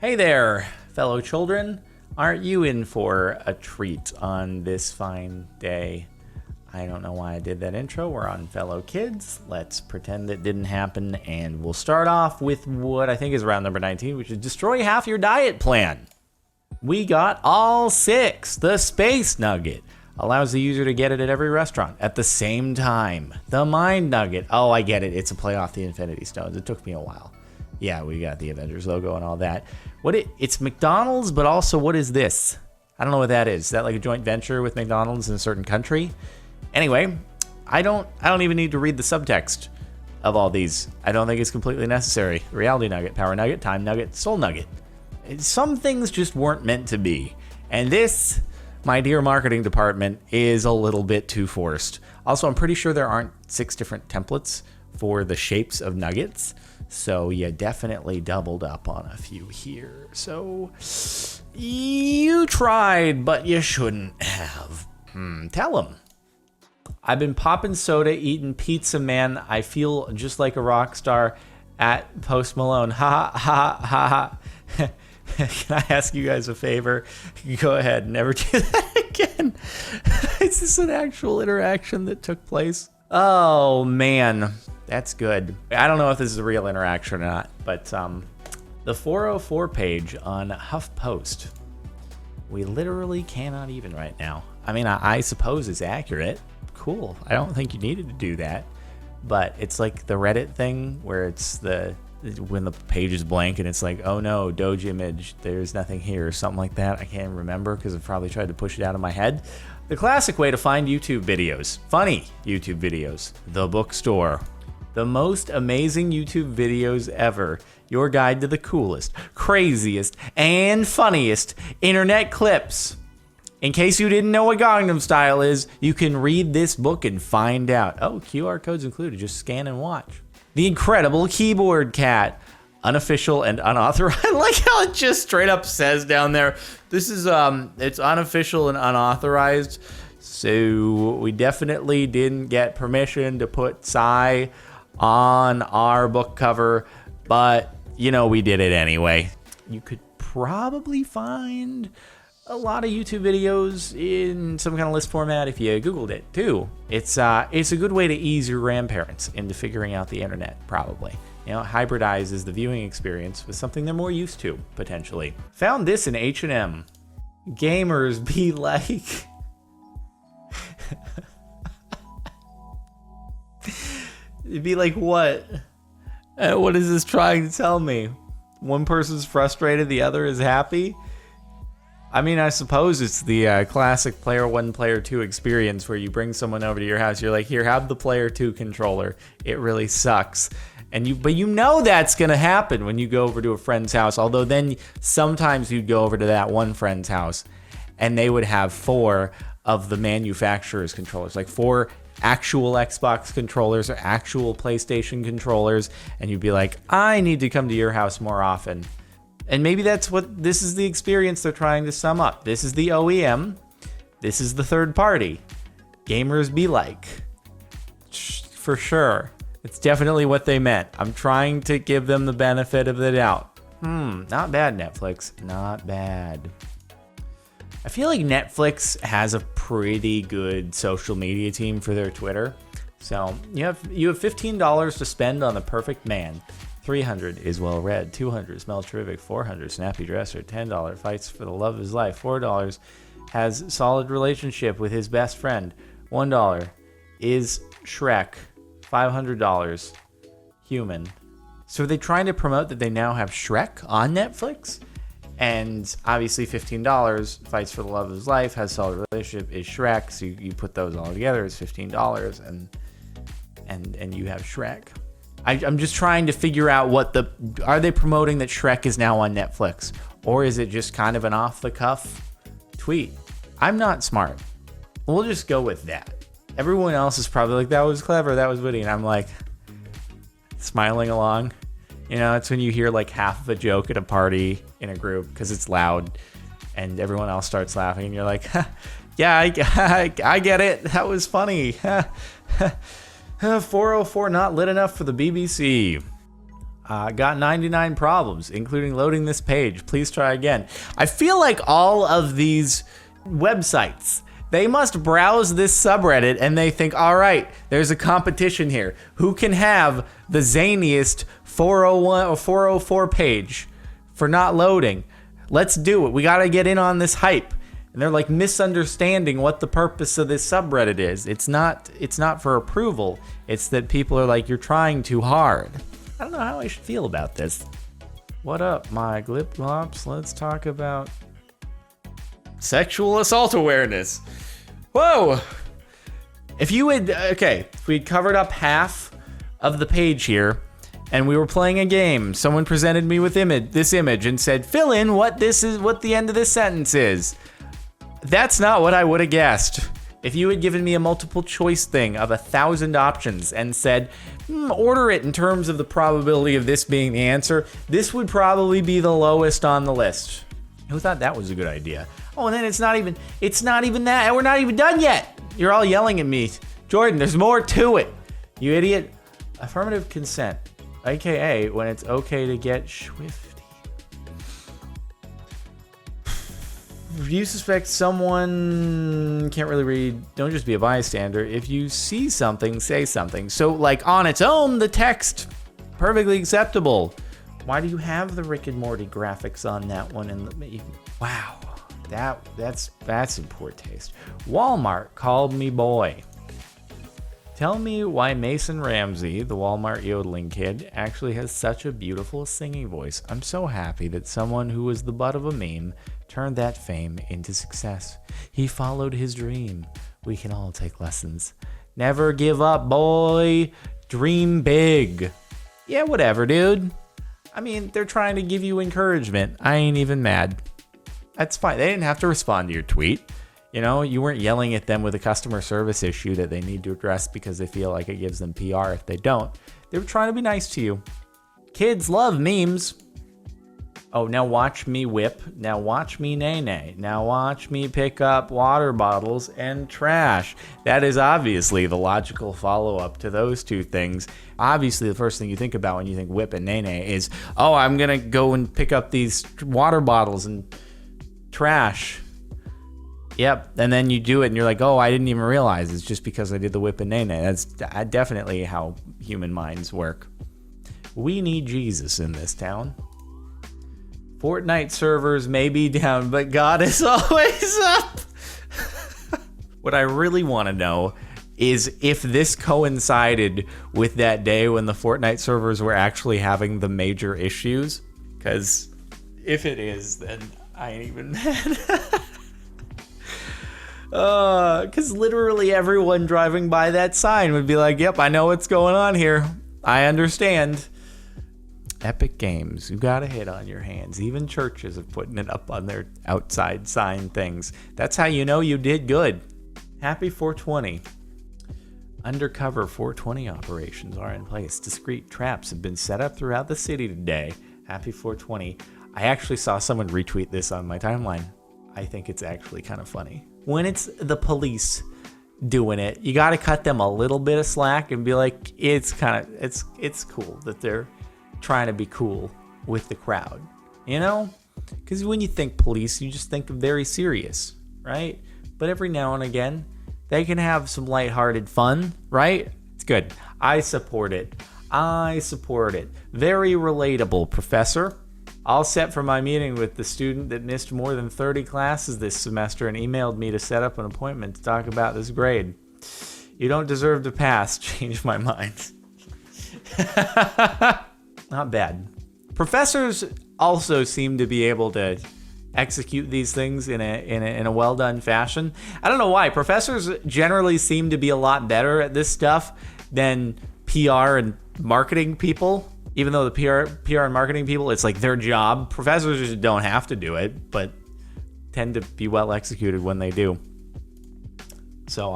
Hey there, fellow children. Aren't you in for a treat on this fine day? I don't know why I did that intro. We're on fellow kids. Let's pretend it didn't happen, and we'll start off with what I think is round number 19, which is destroy half your diet plan. We got all 6. The Space Nugget allows the user to get it at every restaurant at the same time. The Mind Nugget. Oh, I get it. It's a play off the Infinity Stones. It took me a while. Yeah, we got the Avengers logo and all that. It's McDonald's, but also what is this? I don't know what that is. Is that like a joint venture with McDonald's in a certain country? Anyway, I don't even need to read the subtext of all these. I don't think it's completely necessary. Reality Nugget, Power Nugget, Time Nugget, Soul Nugget. Some things just weren't meant to be. And this, my dear marketing department, is a little bit too forced. Also, I'm pretty sure there aren't 6 different templates for the shapes of nuggets. So you definitely doubled up on a few here. So you tried, but you shouldn't have. Tell them. I've been popping soda, eating pizza, man. I feel just like a rock star at Post Malone. Ha ha ha ha. Can I ask you guys a favor? Go ahead, never do that again. Is this an actual interaction that took place? Oh man, that's good. I don't know if this is a real interaction or not, but the 404 page on HuffPost, we literally cannot even right now. I mean, I suppose it's accurate. Cool. I don't think you needed to do that, but it's like the Reddit thing where it's when the page is blank and it's like, oh no, Doge image, there's nothing here, or something like that. I can't remember because I've probably tried to push it out of my head. The classic way to find YouTube videos, funny YouTube videos, the bookstore. The most amazing YouTube videos ever. Your guide to the coolest, craziest, and funniest internet clips. In case you didn't know what Gangnam Style is, you can read this book and find out. Oh, QR codes included, just scan and watch. The Incredible Keyboard Cat. Unofficial and unauthorized. I like how it just straight up says down there, this is, it's unofficial and unauthorized. So we definitely didn't get permission to put Psy on our book cover, but, you know, we did it anyway. You could probably find a lot of YouTube videos in some kind of list format if you Googled it too. It's a good way to ease your grandparents into figuring out the internet, probably. You know, it hybridizes the viewing experience with something they're more used to, potentially. Found this in H&M. Gamers be like... It'd be like, what? What is this trying to tell me? One person's frustrated, the other is happy? I mean, I suppose it's the classic player 1, player 2 experience where you bring someone over to your house, you're like, here, have the player 2 controller. It really sucks. But you know that's going to happen when you go over to a friend's house. Although then sometimes you'd go over to that one friend's house and they would have 4 of the manufacturer's controllers, like 4 actual Xbox controllers or actual PlayStation controllers. And you'd be like, I need to come to your house more often. And maybe this is the experience they're trying to sum up. This is the OEM. This is the third party. Gamers be like. For sure. It's definitely what they meant. I'm trying to give them the benefit of the doubt. Not bad, Netflix. Not bad. I feel like Netflix has a pretty good social media team for their Twitter. So you have $15 to spend on the perfect man. 300 is well read. 200 smells terrific. 400 snappy dresser. $10 fights for the love of his life. $4 has solid relationship with his best friend. $1 is Shrek. $500 human. So are they trying to promote that they now have Shrek on Netflix? And obviously $15 fights for the love of his life, has solid relationship, is Shrek. So you put those all together, it's $15 and you have Shrek. I'm just trying to figure out are they promoting that Shrek is now on Netflix? Or is it just kind of an off the cuff tweet? I'm not smart. We'll just go with that. Everyone else is probably like, that was clever, that was witty. And I'm like, smiling along. You know, it's when you hear like half of a joke at a party in a group because it's loud and everyone else starts laughing and you're like, yeah, I get it. That was funny. 404 not lit enough for the BBC. Got 99 problems, including loading this page. Please try again. I feel like all of these websites, they must browse this subreddit and they think, all right, there's a competition here. Who can have the zaniest 401 or 404 page for not loading? Let's do it. We got to get in on this hype. And they're like misunderstanding what the purpose of this subreddit is. It's not for approval. It's that people are like, you're trying too hard. I don't know how I should feel about this. What up, my glip glops? Let's talk about sexual assault awareness. Whoa! If we'd covered up half of the page here, and we were playing a game, someone presented me with this image and said, fill in what the end of this sentence is. That's not what I would have guessed. If you had given me a multiple choice thing of 1,000 options and said, order it in terms of the probability of this being the answer, this would probably be the lowest on the list. Who thought that was a good idea? Oh, and then it's not even that. We're not even done yet. You're all yelling at me. Jordan, there's more to it. You idiot. Affirmative consent, aka when it's okay to get swifty. If you suspect someone can't really read, don't just be a bystander. If you see something, say something. So, like, on its own, the text, perfectly acceptable. Why do you have the Rick and Morty graphics on that one? Wow, that's in poor taste. Walmart called me boy. Tell me why Mason Ramsey, the Walmart yodeling kid, actually has such a beautiful singing voice. I'm so happy that someone who was the butt of a meme turned that fame into success. He followed his dream. We can all take lessons. Never give up, boy. Dream big. Yeah, whatever, dude. I mean, they're trying to give you encouragement. I ain't even mad. That's fine. They didn't have to respond to your tweet. You know, you weren't yelling at them with a customer service issue that they need to address because they feel like it gives them PR if they don't. They were trying to be nice to you. Kids love memes. Oh, now watch me whip. Now watch me nay-nay. Now watch me pick up water bottles and trash. That is obviously the logical follow-up to those two things. Obviously, the first thing you think about when you think whip and nay-nay is, oh, I'm going to go and pick up these water bottles and trash. Yep, and then you do it and you're like, oh, I didn't even realize it's just because I did the whip and nay-nay. That's definitely how human minds work. We need Jesus in this town. Fortnite servers may be down, but God is always up. What I really want to know is if this coincided with that day when the Fortnite servers were actually having the major issues. Because if it is, then I ain't even mad. Because literally everyone driving by that sign would be like, yep, I know what's going on here. I understand. Epic Games, you got a hit on your hands. Even churches are putting it up on their outside sign things. That's how you know you did good. Happy 420. Undercover 420 operations are in place. Discreet traps have been set up throughout the city today. Happy 420. I actually saw someone retweet this on my timeline. I think it's actually kind of funny. When it's the police doing it, you got to cut them a little bit of slack and be like, it's cool that they're trying to be cool with the crowd, you know? Because when you think police, you just think of very serious, right? But every now and again, they can have some lighthearted fun, right? It's good. I support it. Very relatable, professor. All set for my meeting with the student that missed more than 30 classes this semester and emailed me to set up an appointment to talk about this grade. You don't deserve to pass. Change my mind. Not bad. Professors also seem to be able to execute these things in a well-done fashion. I don't know why. Professors generally seem to be a lot better at this stuff than PR and marketing people. Even though the PR and marketing people, it's like their job. Professors just don't have to do it, but tend to be well executed when they do. So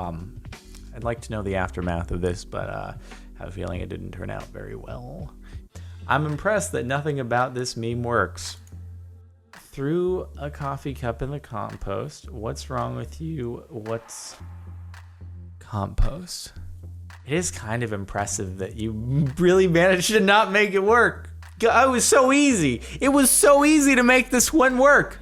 I'd like to know the aftermath of this, but I have a feeling it didn't turn out very well. I'm impressed that nothing about this meme works. Threw a coffee cup in the compost. What's wrong with you? What's compost? It is kind of impressive that you really managed to not make it work. It was so easy. It was so easy to make this one work.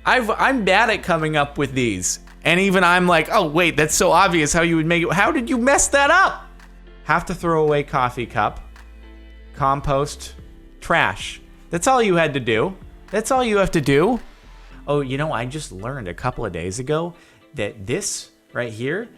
I'm bad at coming up with these. And even I'm like, oh, wait, that's so obvious how you would make it. How did you mess that up? Have to throw away coffee cup. Compost. Trash. That's all you had to do. That's all you have to do. Oh, you know, I just learned a couple of days ago that this right here,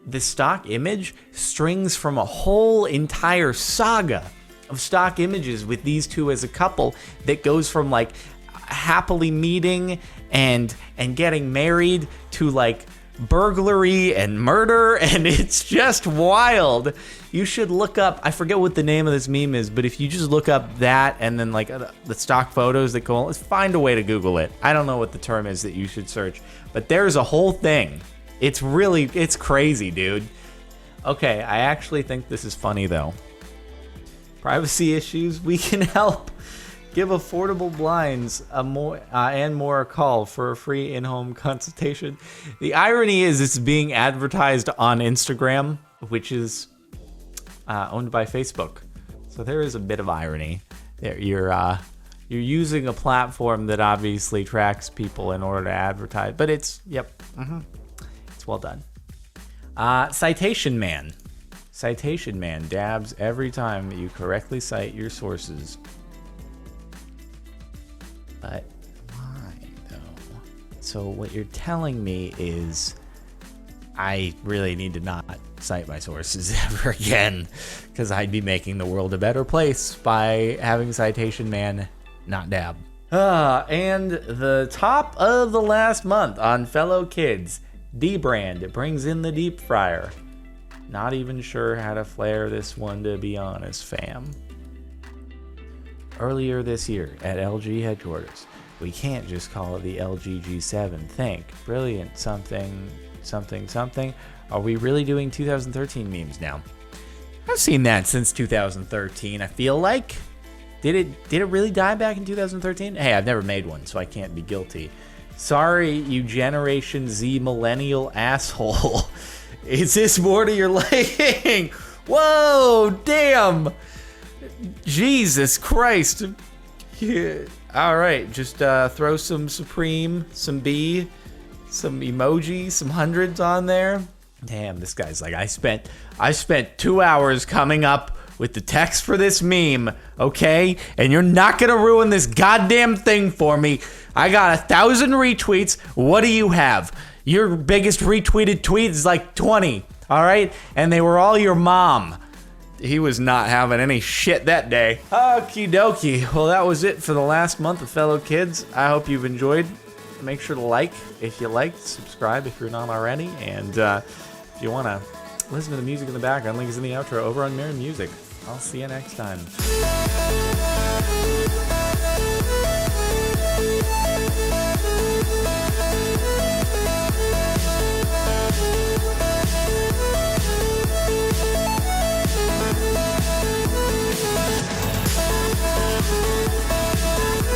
the stock image, strings from a whole entire saga of stock images with these two as a couple that goes from like happily meeting and getting married to like burglary and murder, and it's just wild. You should look up, I forget what the name of this meme is, but if you just look up that and then like the stock photos that go on, let's find a way to Google it. I don't know what the term is that you should search, but there's a whole thing. It's crazy, dude. Okay, I actually think this is funny though. Privacy issues, we can help. Give Affordable Blinds and more a call for a free in-home consultation. The irony is it's being advertised on Instagram, which is owned by Facebook. So there is a bit of irony there. You're using a platform that obviously tracks people in order to advertise, but it's it's well done. Citation Man. Citation Man dabs every time you correctly cite your sources. But why, though? So what you're telling me is I really need to not cite my sources ever again, because I'd be making the world a better place by having Citation Man not dab. And the top of the last month on Fellow Kids, D-Brand brings in the deep fryer. Not even sure how to flare this one, to be honest, fam. Earlier this year at LG headquarters, we can't just call it the LG G7. Think, brilliant, something, something, something. Are we really doing 2013 memes now? I've seen that since 2013, I feel like. Did it really die back in 2013? Hey, I've never made one, so I can't be guilty. Sorry, you Generation Z millennial asshole. Is this more to your liking? Whoa, damn. Jesus Christ. Yeah. All right, just throw some Supreme, some B, some emoji, some hundreds on there. Damn, this guy's like, I spent 2 hours coming up with the text for this meme, okay? And you're not gonna ruin this goddamn thing for me. I got 1,000 retweets. What do you have? Your biggest retweeted tweet is like 20, all right? And they were all your mom. He was not having any shit that day. Okie dokie. Well, that was it for the last month of Fellow Kids. I hope you've enjoyed. Make sure to like if you liked, subscribe if you're not already, and if you want to listen to the music in the background, link is in the outro over on Mirror Music. I'll see you next time.